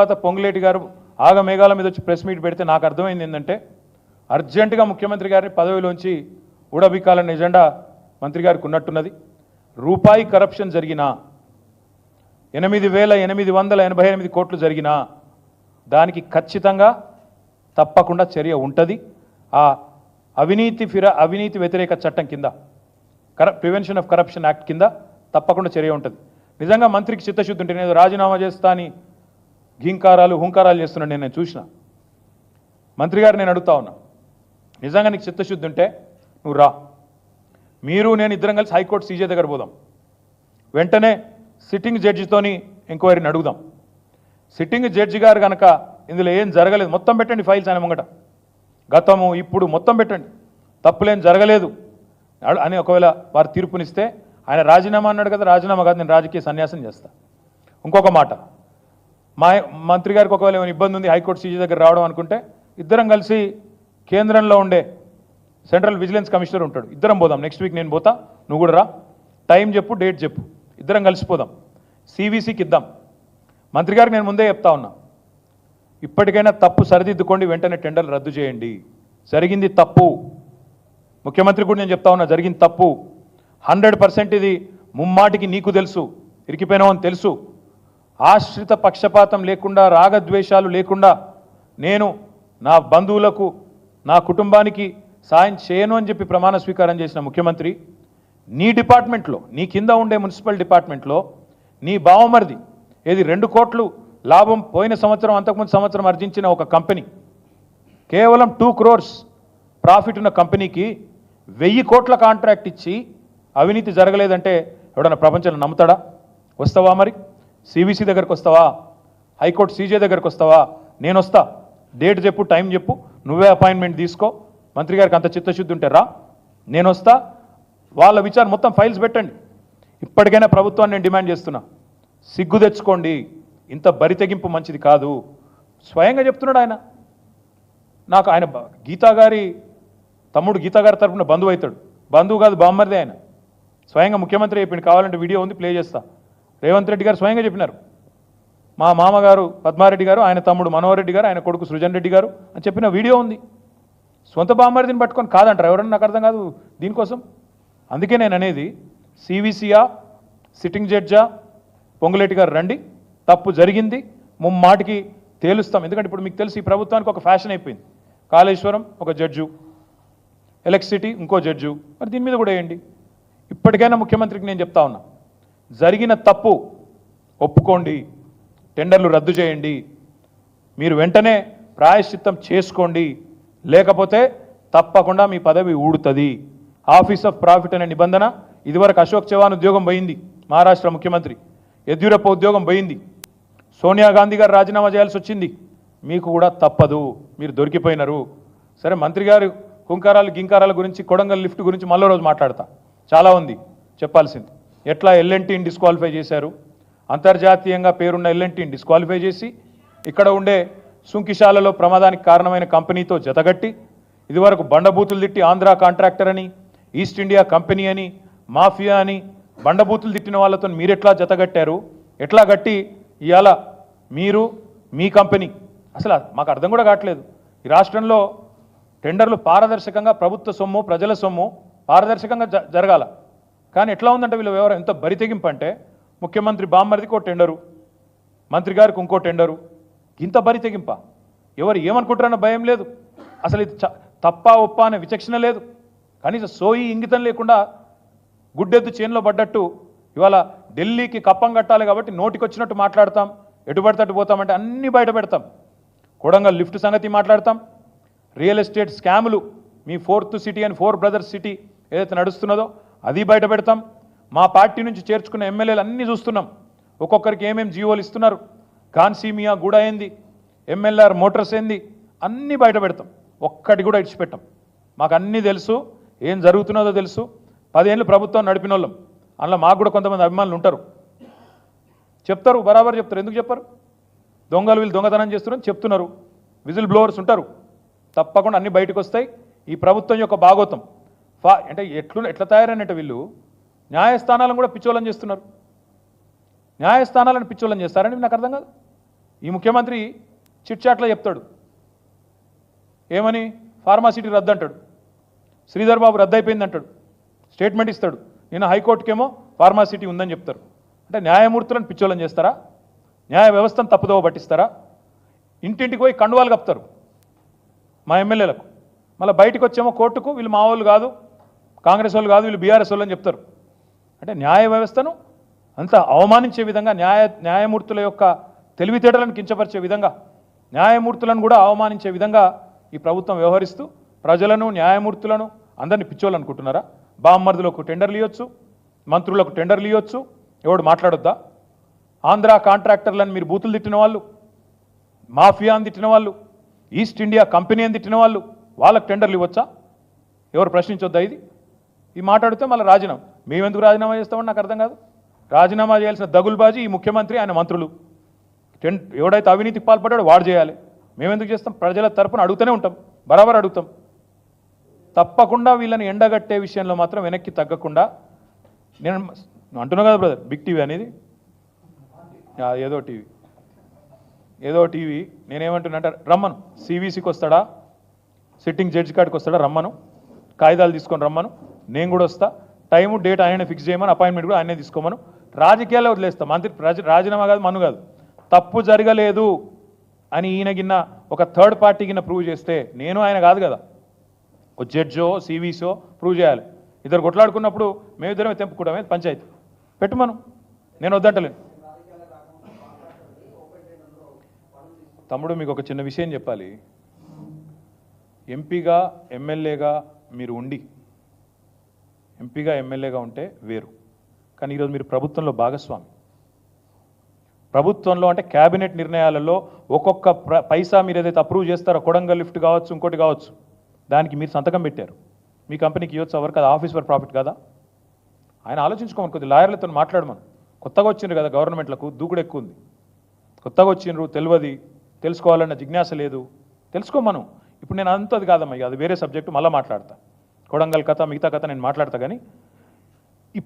తర్వాత పొంగులేటి గారు ఆగమేఘాల మీద వచ్చి ప్రెస్ మీట్ పెడితే నాకు అర్థమైంది ఏంటంటే అర్జెంటుగా ముఖ్యమంత్రి గారిని పదవిలోంచి ఊడబిక్కాలన్న ఎజెండా మంత్రి గారికి ఉన్నట్టున్నది. రూపాయి కరప్షన్ జరిగినా 8,888 కోట్లు జరిగినా దానికి ఖచ్చితంగా తప్పకుండా చర్య ఉంటుంది. ఆ అవినీతి వ్యతిరేక చట్టం కింద ప్రివెన్షన్ ఆఫ్ కరప్షన్ యాక్ట్ కింద తప్పకుండా చర్య ఉంటుంది. నిజంగా మంత్రికి చిత్తశుద్ధి ఉంటే నేను రాజీనామా చేస్తా అని హుంకారాలు చేస్తున్నాను. నేను చూసిన మంత్రి గారు నేను అడుగుతా ఉన్నా, నిజంగా నీకు చిత్తశుద్ధి ఉంటే నువ్వు రా, మీరు నేను ఇద్దరం కలిసి హైకోర్టు సీజే దగ్గర పోదాం, వెంటనే సిట్టింగ్ జడ్జితోని ఎంక్వైరీని అడుగుదాం. సిట్టింగ్ జడ్జి గారు కనుక ఇందులో ఏం జరగలేదు మొత్తం పెట్టండి, ఫైల్స్ ఆయన ముంగట గతము ఇప్పుడు మొత్తం పెట్టండి, తప్పులేం జరగలేదు అని ఒకవేళ వారు తీర్పునిస్తే ఆయన రాజీనామా అన్నాడు కదా, రాజీనామా కాదు నేను రాజకీయ సన్యాసం చేస్తా. ఇంకొక మాట, మా మంత్రి గారికి ఒకవేళ ఏమైనా ఇబ్బంది ఉంది హైకోర్టు సీజీ దగ్గర రావడం అనుకుంటే ఇద్దరం కలిసి కేంద్రంలో ఉండే సెంట్రల్ విజిలెన్స్ కమిషనర్ ఉంటాడు, ఇద్దరం పోదాం. నెక్స్ట్ వీక్ నేను పోతా, నువ్వు కూడా రా, టైం చెప్పు, డేట్ చెప్పు, ఇద్దరం కలిసిపోదాం, సివిసికి ఇద్దాం. మంత్రి గారికి నేను ముందే చెప్తా ఉన్నా, ఇప్పటికైనా తప్పు సరిదిద్దుకోండి, వెంటనే టెండర్లు రద్దు చేయండి. జరిగింది తప్పు, ముఖ్యమంత్రి కూడా నేను చెప్తా ఉన్నా, జరిగింది తప్పు 100%. ఇది ముమ్మాటికి నీకు తెలుసు, ఇరికిపోయినావు అని తెలుసు. ఆశ్రిత పక్షపాతం లేకుండా, రాగద్వేషాలు లేకుండా నేను నా బంధువులకు నా కుటుంబానికి సాయం చేయను అని చెప్పి ప్రమాణ స్వీకారం చేసిన ముఖ్యమంత్రి, నీ డిపార్ట్మెంట్లో నీ కింద ఉండే మున్సిపల్ డిపార్ట్మెంట్లో నీ బావమరిది ఏది 2 కోట్లు లాభం పోయిన సంవత్సరం అంతకుముందు సంవత్సరం ఆర్జించిన ఒక కంపెనీ, కేవలం 2 crores ప్రాఫిట్ ఉన్న కంపెనీకి 1000 కోట్ల కాంట్రాక్ట్ ఇచ్చి అవినీతి జరగలేదంటే ఎవడన్నా ప్రపంచంలో నమ్ముతాడా? వస్తావా మరి? సివిసి దగ్గరకు వస్తావా? హైకోర్టు సీజే దగ్గరకు వస్తావా? నేను వస్తా, డేట్ చెప్పు, టైం చెప్పు, నువ్వే అపాయింట్మెంట్ తీసుకో. మంత్రి గారికి అంత చిత్తశుద్ధి ఉంటే రా, నేను వస్తా, వాళ్ళ విచారణ మొత్తం ఫైల్స్ పెట్టండి. ఇప్పటికైనా ప్రభుత్వాన్ని నేను డిమాండ్ చేస్తున్నా, సిగ్గు తెచ్చుకోండి, ఇంత బరితెగింపు మంచిది కాదు. స్వయంగా చెప్తున్నాడు ఆయన. నాకు ఆయన గీతా గారి తమ్ముడు, గీతా గారి తరఫున బంధువు అవుతాడు, బంధువు కాదు బామ్మరిదే ఆయన. స్వయంగా ముఖ్యమంత్రి చెప్పిండు, కావాలంటే వీడియో ఉంది ప్లే చేస్తా. రేవంత్ రెడ్డి గారు స్వయంగా చెప్పినారు, మా మామగారు పద్మారెడ్డి గారు, ఆయన తమ్ముడు మనోహర్ రెడ్డి గారు, ఆయన కొడుకు సృజన్ రెడ్డి గారు అని చెప్పిన వీడియో ఉంది. సొంత బామ్మరిదిని పట్టుకొని కాదంటారు ఎవరన్నా? నాకు అర్థం కాదు దీనికోసం. అందుకే నేను అనేది, సివిసియా, సిట్టింగ్ జడ్జా, పొంగులేటి గారు రండి, తప్పు జరిగింది ముమ్మాటికి తేలుస్తాం. ఎందుకంటే ఇప్పుడు మీకు తెలిసి ఈ ప్రభుత్వానికి ఒక ఫ్యాషన్ అయిపోయింది, కాళేశ్వరం ఒక జడ్జు, ఎలక్ట్రిసిటీ ఇంకో జడ్జు, మరి దీని మీద కూడా వేయండి. ఇప్పటికైనా ముఖ్యమంత్రికి నేను చెప్తా ఉన్నా, జరిగిన తప్పు ఒప్పుకోండి, టెండర్లు రద్దు చేయండి, మీరు వెంటనే ప్రాయశ్చిత్తం చేసుకోండి, లేకపోతే తప్పకుండా మీ పదవి ఊడుతుంది. ఆఫీస్ ఆఫ్ ప్రాఫిట్ అనే నిబంధన ఇదివరకు అశోక్ చవాన్ ఉద్యోగం పోయింది, మహారాష్ట్ర ముఖ్యమంత్రి యడ్యూరప్ప ఉద్యోగం పోయింది, సోనియా గాంధీ గారు రాజీనామా చేయాల్సి వచ్చింది, మీకు కూడా తప్పదు, మీరు దొరికిపోయినారు. సరే మంత్రి గారు గింకారాల గురించి, కొడంగల్ లిఫ్ట్ గురించి మళ్ళీ రోజు మాట్లాడతా, చాలా ఉంది చెప్పాల్సింది. ఎట్లా ఎల్ఎన్టీని డిస్క్వాలిఫై చేశారు, అంతర్జాతీయంగా పేరున్న ఎల్ఎన్టీని డిస్క్వాలిఫై చేసి ఇక్కడ ఉండే సుంకిశాలలో ప్రమాదానికి కారణమైన కంపెనీతో జతగట్టి ఇదివరకు బండబూతులు తిట్టి ఆంధ్ర కాంట్రాక్టర్ అని, ఈస్ట్ ఇండియా కంపెనీ అని, మాఫియా అని బండబూతులు తిట్టిన వాళ్ళతో మీరెట్లా జతగట్టారు? ఎట్లా గట్టి ఇవాళ మీరు మీ కంపెనీ, అసలు మాకు అర్థం కూడా కావట్లేదు. ఈ రాష్ట్రంలో టెండర్లు పారదర్శకంగా, ప్రభుత్వ సొమ్ము ప్రజల సొమ్ము పారదర్శకంగా జరగాల, కానీ ఎట్లా ఉందంటే వీళ్ళు వ్యవహారం ఎంత బరితెగింపు అంటే, ముఖ్యమంత్రి బామ్మరిదికి ఒక టెండరు, మంత్రి గారికి ఇంకో టెండరు, ఇంత బరితెగింప. ఎవరు ఏమనుకుంటారన్న భయం లేదు, అసలు ఇది తప్పా ఒప్పా అనే విచక్షణ లేదు, కనీసం సోయి ఇంగితం లేకుండా గుడ్డెద్దు చేనులో పడ్డట్టు ఇవాళ ఢిల్లీకి కప్పం కట్టాలి కాబట్టి నోటికొచ్చినట్టు మాట్లాడతాం, ఎటుపడితట్టు పోతామంటే అన్నీ బయట పెడతాం. కొడంగల్ లిఫ్ట్ సంగతి మాట్లాడతాం, రియల్ ఎస్టేట్ స్కాములు, మీ 4th సిటీ అని 4 బ్రదర్స్ సిటీ ఏదైతే నడుస్తున్నదో అది బయట పెడతాం. మా పార్టీ నుంచి చేర్చుకున్న ఎమ్మెల్యేలు అన్నీ చూస్తున్నాం, ఒక్కొక్కరికి ఏమేమి జీవోలు ఇస్తున్నారు, కాన్సీమియా గూడ ఏంది, ఎంఎల్ఆర్ మోటార్స్ ఏంది, అన్నీ బయట పెడతాం, ఒక్కటి కూడా ఇడిచిపెట్టాం. మాకు అన్నీ తెలుసు, ఏం జరుగుతున్నదో తెలుసు. 10 ఏళ్ళు ప్రభుత్వం నడిపిన వాళ్ళం, అందులో మాకు కూడా కొంతమంది అభిమానులు ఉంటారు, చెప్తారు, బరాబర్ చెప్తారు. ఎందుకు చెప్పరు? దొంగలు వీళ్ళు దొంగతనం చేస్తున్నారని చెప్తున్నారు, విజిల్ బ్లోవర్స్ ఉంటారు, తప్పకుండా అన్నీ బయటకు వస్తాయి. ఈ ప్రభుత్వం యొక్క భాగోతం అంటే ఎట్లా తయారైనట్టు వీళ్ళు న్యాయస్థానాలను కూడా పిచ్చోళం చేస్తున్నారు. న్యాయస్థానాలను పిచ్చోళం చేస్తారని నాకు అర్థం కాదు. ఈ ముఖ్యమంత్రి చిట్చాట్లో చెప్తాడు ఏమని, ఫార్మాసిటీ రద్దు అంటాడు, శ్రీధర్ బాబు రద్దు అయిపోయింది అంటాడు, స్టేట్మెంట్ ఇస్తాడు. నిన్న హైకోర్టుకేమో ఫార్మాసిటీ ఉందని చెప్తారు. అంటే న్యాయమూర్తులను పిచ్చోళ్ళని చేస్తారా? న్యాయ వ్యవస్థను తప్పుదోవ పట్టిస్తారా? ఇంటింటికి పోయి కండువాలు కప్తారు మా ఎమ్మెల్యేలకు. మళ్ళీ బయటకు వచ్చేమో కోర్టుకు వీళ్ళు మా వాళ్ళు కాదు, కాంగ్రెస్ వాళ్ళు కాదు, వీళ్ళు బీఆర్ఎస్ వాళ్ళు అని చెప్తారు. అంటే న్యాయ వ్యవస్థను అంత అవమానించే విధంగా, న్యాయమూర్తుల యొక్క తెలివితేటలను కించపరిచే విధంగా, న్యాయమూర్తులను కూడా అవమానించే విధంగా ఈ ప్రభుత్వం వ్యవహరిస్తూ ప్రజలను, న్యాయమూర్తులను అందరినీ పిచ్చోళ్ళు అనుకుంటున్నారా? బామ్మర్దులకు టెండర్లు ఇవ్వచ్చు, మంత్రులకు టెండర్లు ఇవ్వచ్చు, ఎవడు మాట్లాడొద్దా? ఆంధ్ర కాంట్రాక్టర్లను మీరు బూతులు తిట్టిన వాళ్ళు, మాఫియా అని తిట్టిన వాళ్ళు, ఈస్ట్ ఇండియా కంపెనీ అని తిట్టిన వాళ్ళు, వాళ్ళకు టెండర్లు ఇవ్వచ్చా? ఎవరు ప్రశ్నించొద్దా? ఈ మాట్లాడితే మళ్ళీ రాజీనామా. మేమెందుకు రాజీనామా చేస్తామని నాకు అర్థం కాదు. రాజీనామా చేయాల్సిన దగులుబాజీ ఈ ముఖ్యమంత్రి, ఆయన మంత్రులు. ఎవడైతే అవినీతికి పాల్పడ్డాడో వాడు చేయాలి. మేమెందుకు చేస్తాం? ప్రజల తరపున అడుగుతూనే ఉంటాం, బరాబర్ అడుగుతాం. తప్పకుండా వీళ్ళని ఎండగట్టే విషయంలో మాత్రం వెనక్కి తగ్గకుండా, నేను అంటున్నా కదా బ్రదర్, బిగ్ టీవీ అనేది ఏదో టీవీ నేనేమంటున్నా అంటే రమ్మను, సివిసికి వస్తాడా, సిట్టింగ్ జడ్జి కాడికి వస్తాడా, రమ్మను, కాగితాలు తీసుకొని రమ్మను, నేను కూడా వస్తా, టైము డేట్ ఆయనే ఫిక్స్ చేయమని, అపాయింట్మెంట్ కూడా ఆయనే తీసుకోమను. రాజకీయాల్లో వదిలేస్తాం, మంత్రి రాజీనామా కాదు, మను కాదు. తప్పు జరగలేదు అని ఈయన గిన్న ఒక థర్డ్ పార్టీ గిన్న ప్రూవ్ చేస్తే, నేను ఆయన కాదు కదా, ఒక జడ్జో సివిసో ప్రూవ్ చేయాలి. ఇద్దరు కొట్లాడుకున్నప్పుడు మేమిద్దరమే తెంపుకుంటామే, పంచాయతీ పెట్టుమను, నేను వద్దంటలేను. తమ్ముడు మీకు ఒక చిన్న విషయం చెప్పాలి. ఎంపీగా ఎమ్మెల్యేగా మీరు ఉండి, ఎంపీగా ఎమ్మెల్యేగా ఉంటే వేరు, కానీ ఈరోజు మీరు ప్రభుత్వంలో భాగస్వామి. ప్రభుత్వంలో అంటే క్యాబినెట్ నిర్ణయాలలో ఒక్కొక్క పైసా మీరు ఏదైతే అప్రూవ్ చేస్తారో, కొడంగల్ లిఫ్ట్ కావచ్చు, ఇంకోటి కావచ్చు, దానికి మీరు సంతకం పెట్టారు. మీ కంపెనీకి ఇవ్వచ్చు ఎవరికి, అది ఆఫీస్ ఫర్ ప్రాఫిట్ కదా? ఆయన ఆలోచించుకోమని, కొద్ది లాయర్లతో మాట్లాడమను. కొత్తగా వచ్చిండ్రు కదా గవర్నమెంట్లకు, దూకుడు ఎక్కువ ఉంది, కొత్తగా వచ్చిండ్రు, తెలియదు, తెలుసుకోవాలన్న జిజ్ఞాస లేదు, తెలుసుకోమను. ఇప్పుడు నేను అంతది కాదమ్మా, అది వేరే సబ్జెక్టు, మళ్ళీ మాట్లాడతా. కొడంగల్ కథ, మిగతా కథ నేను మాట్లాడతా, కానీ